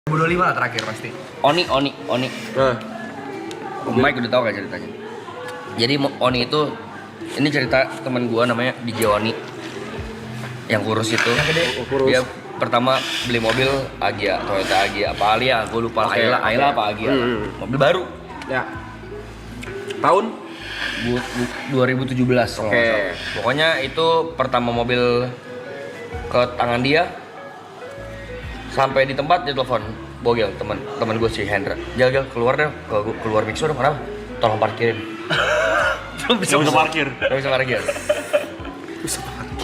2025 lah terakhir pasti. Oni. Nah, Mike udah tahu gak ceritanya? Jadi Oni itu, ini cerita teman gua namanya DJ Oni yang kurus itu. Yang gede. Kurus. Dia pertama beli mobil Agya, Toyota Agya, apa Alia, gue lupa. Oke, Ayla oke. apa Agya. Mobil baru. ya. Tahun 2017. kalau Oke. nggak salah. Pokoknya itu pertama mobil ke tangan dia. Sampai di tempat dia telepon Bogel, teman gue si Hendra. Jaga keluar deh, keluar Mixo dong, kenapa? Tolong parkirin. Belum bisa parkir. Gak bisa parkir.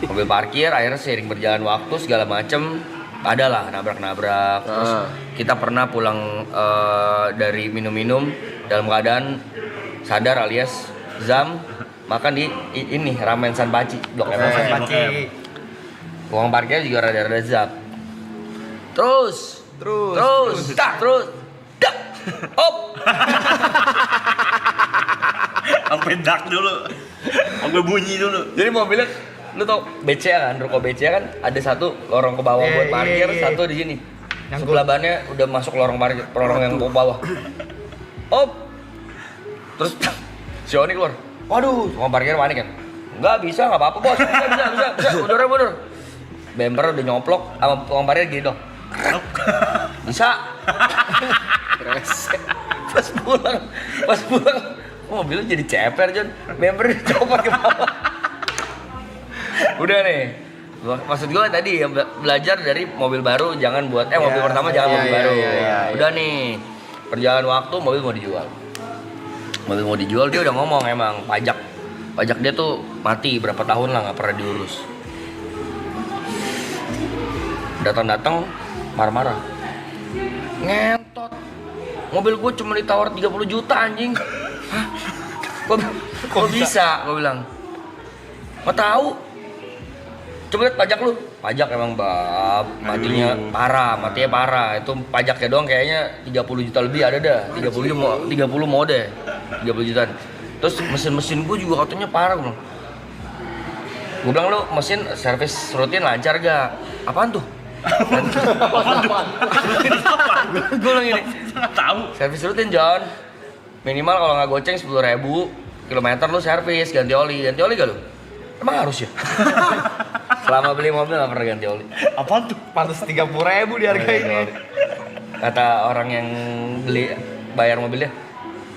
Mobil parkir, akhirnya seiring berjalan waktu segala macem adalah nabrak-nabrak. Terus kita pernah pulang dari minum-minum dalam keadaan sadar alias zam, makan di ini ramen Sanpachi, Blok M. Sanpachi. Uang parkir juga rada-rada zap. Terus, dak, op. Sampai dak dulu. Sampai bunyi dulu. Jadi mobilnya, lu tau BCA kan, ruko BCA kan ada satu lorong ke bawah buat parkir, satu di sini. Sebelah bannya udah masuk lorong parkir, lorong yang ke bawah. Op. Terus si Oni keluar. Waduh, mau parkir panik kan? Enggak bisa, enggak apa-apa bos. Bisa. Mundur. Bemper udah nyoplok sama tukang parkir gini dong. Bisa. Pas pulang mobilnya jadi ceper John. Bemper dicopot ke bawah. Udah nih. Maksud gue tadi yang belajar dari mobil baru jangan buat mobil pertama jangan mobil baru. Udah nih. Perjalanan waktu mobil mau dijual. Dia udah ngomong emang pajak dia tuh mati berapa tahun lah nggak pernah diurus. Datang marah-marah. Ngentot. Mobil gue cuma ditawar 30 juta anjing. Hah? Kok bisa? Gue bilang. Nggak tahu. Coba lihat pajak lu. Pajak emang bab, matinya parah. Itu pajaknya doang kayaknya 30 juta lebih ada dah. 30 mau deh. 30 jutaan. Terus mesin gue juga katanya parah. Gue bilang lu mesin servis rutin lancar gak? Apaan tuh? Gue bilang gini. Tahu. Servis rutin John. Minimal kalau nggak goceng 10.000 kilometer lu servis ganti oli gak lu? Emang harus ya? Selama beli mobil nggak pernah ganti oli. Apaan tuh? Pantes 30.000 di harga ini. Kata orang yang beli bayar mobilnya,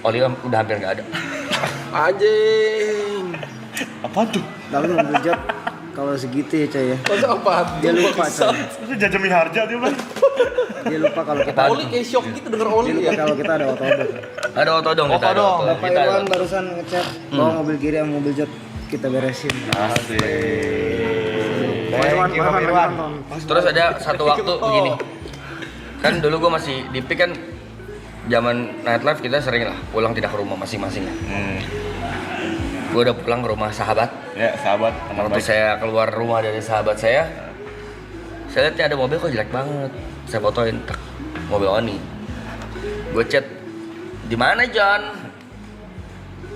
oli udah hampir nggak ada. anjing. Apaan tuh? Tapi mobil jet kalau segitu ya coy ya. Masa apa? Dia lupa coy. Itu jajami harga dia bilang. Dia lupa kalau kita Oli kayak shock gitu denger oli dia lupa ya. kalau kita ada otodok. Ada otodong kita. ada Otodong. otodong. Bapak Kita ada Iwan otodong. barusan ngechat bawa mobil kiri sama mobil jet kita beresin. Asik. Pak Iwan, Pak Irwan. Terus ada satu waktu begini. Kan dulu gue masih di PIK kan zaman nightlife kita sering lah pulang tidak ke rumah masing-masing ya. Gue udah pulang ke rumah sahabat. Ya, sahabat, teman Waktu baik. saya keluar rumah dari sahabat saya lihat ada mobil kok jelek banget. Saya fotoin, tek, mobil Oni. Gue chat, di mana John?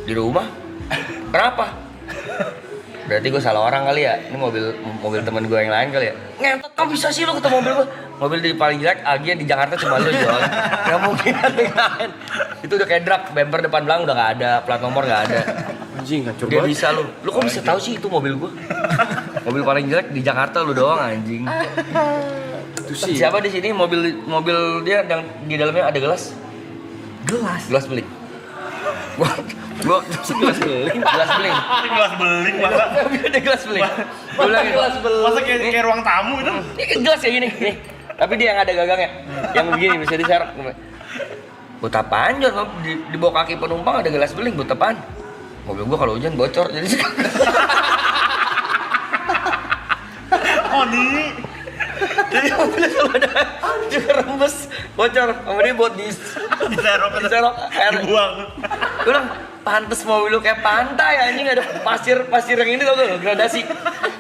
Di rumah. Kenapa? Berarti gue salah orang kali ya. Ini mobil teman gue yang lain kali ya. Ngentot, kok bisa sih lo ketemu mobil gue? Mobil di paling jelek, Agia di Jakarta cuma lo John. Gak mungkin ada yang lain. Itu udah kayak drag, bumper depan belakang udah gak ada, plat nomor gak ada. Anjing hancur Dia banget. bisa lu kok bisa tahu sih itu mobil gua? Mobil paling jelek di Jakarta lu doang anjing. Itu sih. Siapa di sini mobil dia yang di dalamnya ada gelas? Gelas beling. Gua gelas beling. Gelas beling masa. Ada gelas beling. Gua bilang gini, Masa kayak ruang tamu itu? ini kan gelas kayak gini nih. Tapi dia yang ada gagangnya. Yang begini bisa diserok. Buat apaan Jon? Di bawah kaki penumpang ada gelas beling, buat apaan? Mobil gua kalau hujan bocor jadi Oni. jadi mobilnya kalau ada dia rembes bocor sama dia buat Diserok air. dibuang. Gue bilang pantes mobil lu kayak pantai anjing ada pasir yang ini tau gak lo gradasi.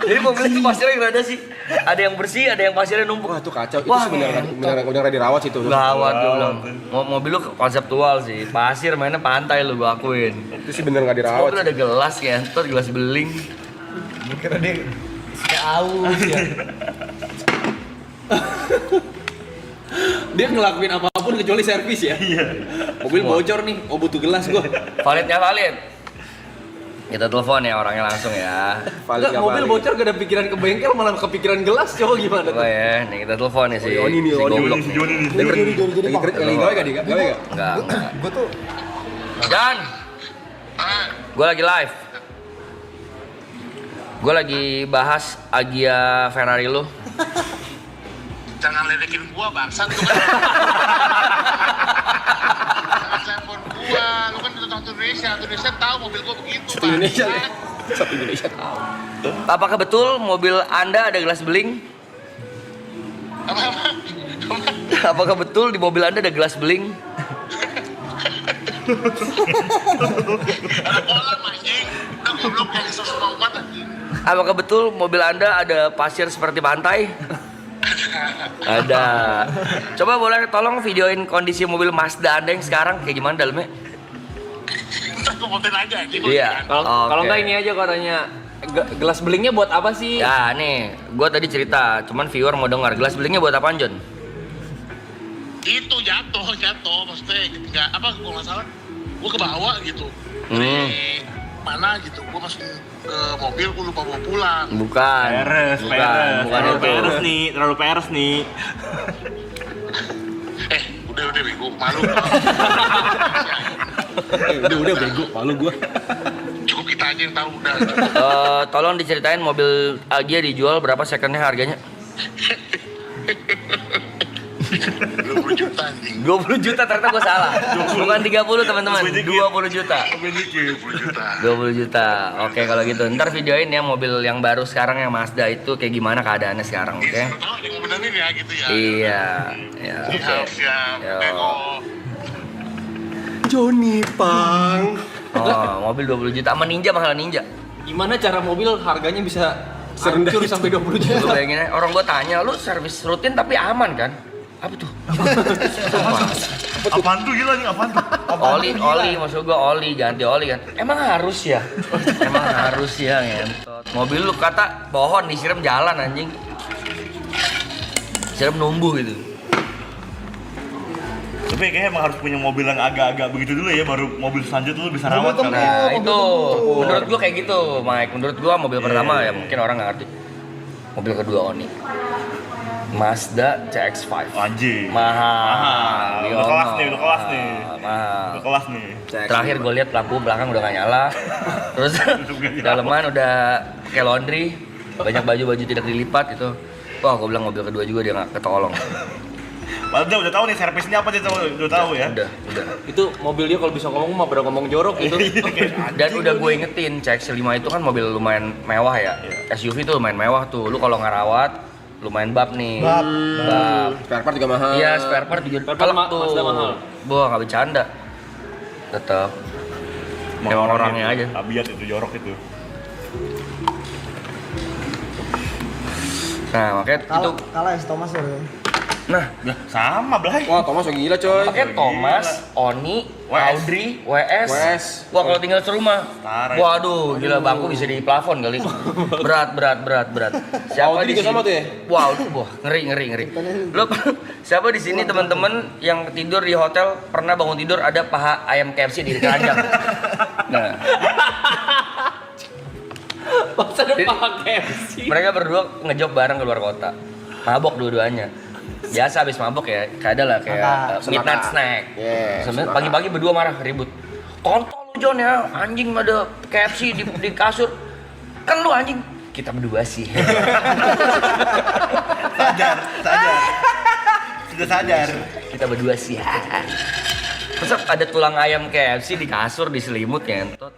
Jadi mobilnya itu pasirnya gradasi. Ada yang bersih, ada yang pasirnya numpuk. Wah, itu kacau. Wah, Itu sebenarnya udah dirawat sih itu. Gawat gue bilang. Mobil lu konseptual sih. Pasir mainnya pantai lu gua akuin. Itu sih bener enggak dirawat. Mobil ada gelas ya, entot gelas beling. Gue kira dia kayak aus ya. Dia ngelakuin apapun kecuali servis ya. Iya. Mobil bocor nih, oh butuh gelas gua. Valid nggak valid? Kita telepon ya orangnya langsung ya. Enggak, mobil bocor gak ada pikiran ke bengkel malah kepikiran gelas, coba gimana Coba tuh? ya, nih kita telepon nih si Oni nih, si Oni. goblok Si nih. Joni nih. Lagi kerja lagi gawe gak di gawe gak? Enggak. Gue tuh Jan, gue lagi live. Gue lagi bahas Agya Ferrari lu. Jangan ledekin gua bangsat lu kan. Jangan telepon gua, lu kan di tentang Indonesia tahu mobil gua begitu. Satu Indonesia. bangsat. Satu Indonesia. Apakah betul mobil Anda ada gelas beling? Apa? Apakah betul di mobil Anda ada gelas beling? Ada kolam anjing. Udah goblok yang semua umat anjing. Apakah betul mobil Anda ada pasir seperti pantai? Ada. Coba boleh tolong videoin kondisi mobil Mazda Anda yang sekarang kayak gimana dalamnya? Ntar gua konten aja anjing. Iya. Kalau Oke. enggak ini aja katanya gelas belingnya buat apa sih? Ya nih, gue tadi cerita, cuman viewer mau dengar gelas belingnya buat apaan John? Itu jatuh maksudnya enggak apa gua enggak salah. Gua ke bawah gitu. Hmm. Dari mana gitu. Gua masuk ke mobil gua lupa bawa pulang. Bukan. Peres, bukan terlalu itu. peres nih, terlalu peres nih. Udah bego, malu. Udah bego, malu gua. Cukup kita aja yang tahu udah. Tolong diceritain mobil Agya dijual berapa secondnya harganya? 20 juta anjing. 20 juta ternyata gue salah. Bukan 30 teman-teman, 20 juta. 20 juta. 20 juta. Oke kalau gitu. Ntar videoin ya mobil yang baru sekarang yang Mazda itu kayak gimana keadaannya sekarang, oke? Tahu yang benerin ya gitu ya. Iya. Ya, oke. Siap. Yo. Bego. Joni Pang. Oh, mobil 20 juta sama Ninja mahal Ninja. Gimana cara mobil harganya bisa Serendah hancur itu. sampai 20 Lu juta? bayangin aja, orang gua tanya, lu servis rutin tapi aman kan? Apa tuh? Apaan tuh gila nih, apaan tuh? Oli, maksud gua oli, ganti oli kan. Emang harus ya? Emang harus ya, ngentot. Mobil lu kata pohon disiram jalan anjing. Siram numbuh gitu. Tapi kayaknya emang harus punya mobil yang agak-agak begitu dulu ya, baru mobil selanjutnya lu bisa rawat kan. Nah, itu menurut gua kayak gitu, Mike. Menurut gua mobil pertama ya mungkin orang nggak ngerti. Mobil kedua Oni. Mazda CX-5. Anjing. Mahal. Udah kelas nih, udah kelas nih. Mahal. Udah kelas nih. Terakhir gue lihat lampu belakang udah gak nyala. Terus dalaman udah pakai laundry, banyak baju-baju tidak dilipat gitu. Wah, gue bilang mobil kedua juga dia gak ketolong. Padahal udah tahu nih servisnya apa dia udah tahu ya. Udah. Itu mobil dia kalau bisa ngomong mah pada ngomong jorok gitu. Dan udah gue ingetin, CX-5 itu kan mobil lumayan mewah ya. SUV tuh lumayan mewah tuh. Lu kalau nggak rawat, lumayan bab nih. Bab. Spare part juga mahal. Iya, spare part juga Spare part telak tuh. Mazda mahal. Wah, nggak bercanda. Tetap. Emang orangnya aja. Tabiat itu jorok itu. Nah, makanya itu. Kalah es Thomas ya. Nah, Ya sama Blay. Wah, Thomas so gila coy. pakai Thomas, Oni, Audrey, WS. Wah, kalau tinggal serumah. Setara. Waduh, gila bangku bisa di plafon kali. Berat. Siapa Audrey di juga sini? sama tuh ya? Wah, ngeri. Lo siapa di sini teman-teman yang tidur di hotel pernah bangun tidur ada paha ayam KFC di keranjang? Nah, Masa depan KFC. mereka berdua ngejob bareng keluar kota. Mabok dua-duanya. Biasa habis mabok ya, kayak ada lah kayak midnight snack. Yes, Sebenarnya pagi-pagi berdua marah ribut. Kontol lu John ya, anjing ada KFC di kasur. Kan lu anjing. Kita berdua sih. Sadar. Sudah sadar. Kita berdua sih. Masa ada tulang ayam KFC di kasur di selimut ngentot.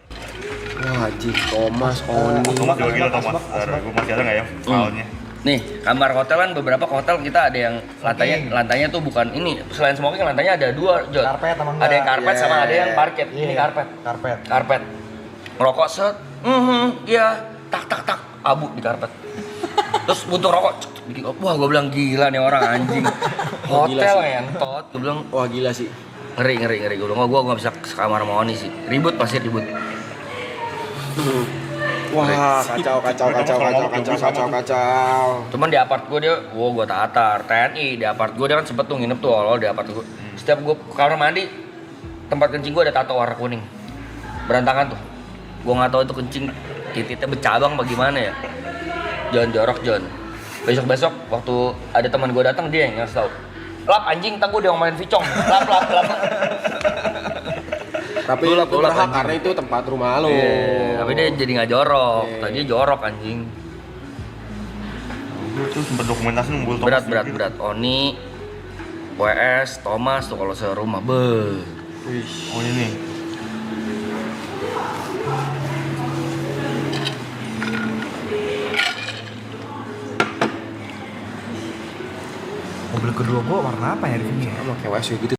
Wah, Ji, Thomas, Oni. Thomas juga gila Thomas. Gue masih ada nggak ya filenya? Nih, kamar hotel kan beberapa hotel kita ada yang lantainya tuh bukan ini. Selain smoking lantainya ada dua, Jod. Karpet sama enggak? Ada yang karpet sama ada yang parket. Ini karpet. Karpet. Ngerokok set. Iya. Tak. Abu di karpet. Terus buntung rokok. Wah, gue bilang gila nih orang anjing. Hotel entot. Gue bilang Wah, gila sih. ngeri. Gue bilang gue nggak bisa sekamar sama Oni sih. Ribut pasti ribut. Wah, kacau. Cuman di apart gue dia, gue tatar TNI di apart gue dia kan sempet tuh nginep tuh awal di apart gue. Setiap gue ke kamar mandi, tempat kencing gue ada tato warna kuning, berantakan tuh. Gue nggak tahu itu kencing titiknya bercabang bagaimana ya. John jorok John. Besok waktu ada teman gue datang dia yang ngasih tau. Lap anjing, tak gue udah ngomongin Vicong. Lap. Tapi Lu lu lap berhak anjing. karena itu tempat rumah lu. Tapi dia jadi nggak jorok. Tadi jorok anjing. Gue tuh sempet dokumentasi ngumpul Thomas. Berat. Oni, WS, Thomas tuh kalau serumah. Beuh. Oh ini nih. Mobil kedua gua warna apa ya di sini ya? Sama kayak WSW gitu.